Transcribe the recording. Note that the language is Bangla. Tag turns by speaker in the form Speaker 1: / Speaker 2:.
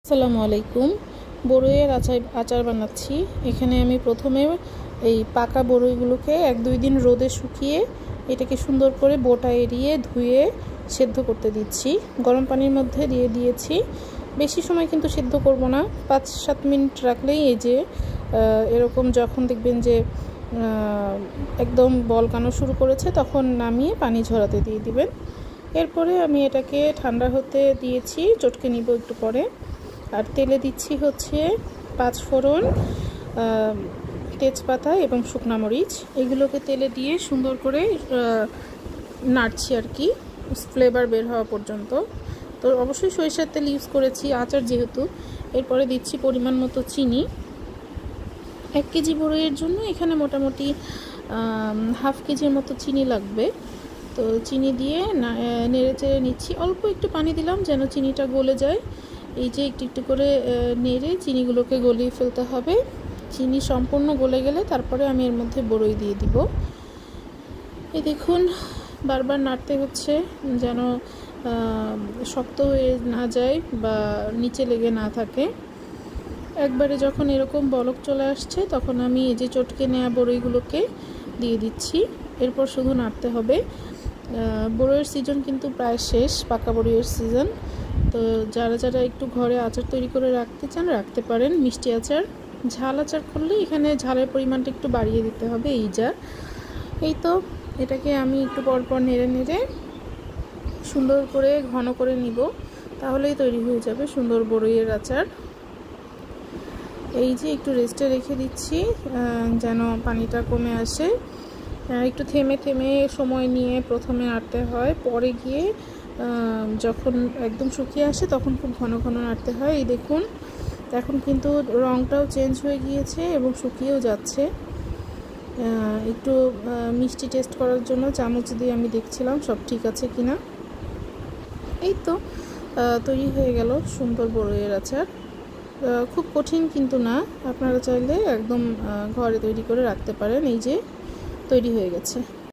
Speaker 1: আসসালামু আলাইকুম। বড়ইয়ের আচার বানাচ্ছি। এখানে আমি প্রথমে এই পাকা বড়ইগুলোকে 1-2 দিন রোদে শুকিয়ে এটাকে সুন্দর করে বোটা এড়িয়ে ধুয়ে সেদ্ধ করতে দিচ্ছি। গরম পানির মধ্যে দিয়ে দিয়েছি। বেশি সময় কিন্তু সেদ্ধ করব না, 5-7 মিনিট রাখলেই এই যে এরকম যখন দেখবেন যে একদম বলকানো শুরু করেছে তখন নামিয়ে পানি ঝরাতে দিয়ে দিবেন। এরপরে আমি এটাকে ঠান্ডা হতে দিয়েছি, চটকে নিব একটু পরে। আর তেলে দিচ্ছি হচ্ছে 5 ফোড়ন, তেজপাতা এবং শুকনা মরিচ। এগুলোকে তেলে দিয়ে সুন্দর করে নাড়ছি আর কি, ফ্লেভার বের হওয়া পর্যন্ত। তো অবশ্যই সরিষার তেল ইউজ করেছি আচার যেহেতু। এরপরে দিচ্ছি পরিমাণ মতো চিনি। 1 কেজি বড়ইয়ের জন্য এখানে মোটামুটি হাফ কেজির মতো চিনি লাগবে। তো চিনি দিয়ে নেড়ে চেড়ে নিচ্ছি। অল্প একটু পানি দিলাম যেন চিনিটা গলে যায়। এই যে একটু একটু করে নেড়ে চিনিগুলোকে গলিয়ে ফেলতে হবে। চিনি সম্পূর্ণ গলে গেলে তারপরে আমি এর মধ্যে বড়ই দিয়ে দিব। এই দেখুন, বারবার নাড়তে হচ্ছে যেন শক্ত হয়ে না যায় বা নিচে লেগে না থাকে। একবারে যখন এরকম বলক চলে আসছে তখন আমি এই যে চটকে নেওয়া বড়ইগুলোকে দিয়ে দিচ্ছি। এরপর শুধু নাড়তে হবে। বড়ইয়ের সিজন কিন্তু প্রায় শেষ, পাকা বড়ইয়ের সিজন। তো যারা যারা একটু ঘরে আচার তৈরি করে রাখতে চান রাখতে পারেন। মিষ্টি আচার, ঝাল আচার করলে এখানে ঝালের পরিমাণটা একটু বাড়িয়ে দিতে হবে। এই তো এটাকে আমি একটু পরপর নেড়ে নেড়ে সুন্দর করে ঘন করে নিব, তাহলেই তৈরি হয়ে যাবে সুন্দর বড়ইয়ের আচার। এই যে একটু রেস্টে রেখে দিচ্ছি যেন পানিটা কমে আসে। একটু থেমে থেমে সময় নিয়ে প্রথমে নাড়তে হয়, পরে গিয়ে যখন একদম শুকিয়ে আসে তখন খুব ঘন ঘন নাড়তে হয়। এই দেখুন, এখন কিন্তু রঙটাও চেঞ্জ হয়ে গিয়েছে এবং শুকিয়েও যাচ্ছে। একটু মিষ্টি টেস্ট করার জন্য চামচ দিয়ে আমি দেখছিলাম সব ঠিক আছে কিনা। এই তো তৈরি হয়ে গেল সুন্দর বড়ইয়ের আচার। খুব কঠিন কিন্তু না, আপনারা চাইলে একদম ঘরে তৈরি করে রাখতে পারেন। এই যে তৈরি হয়ে গেছে।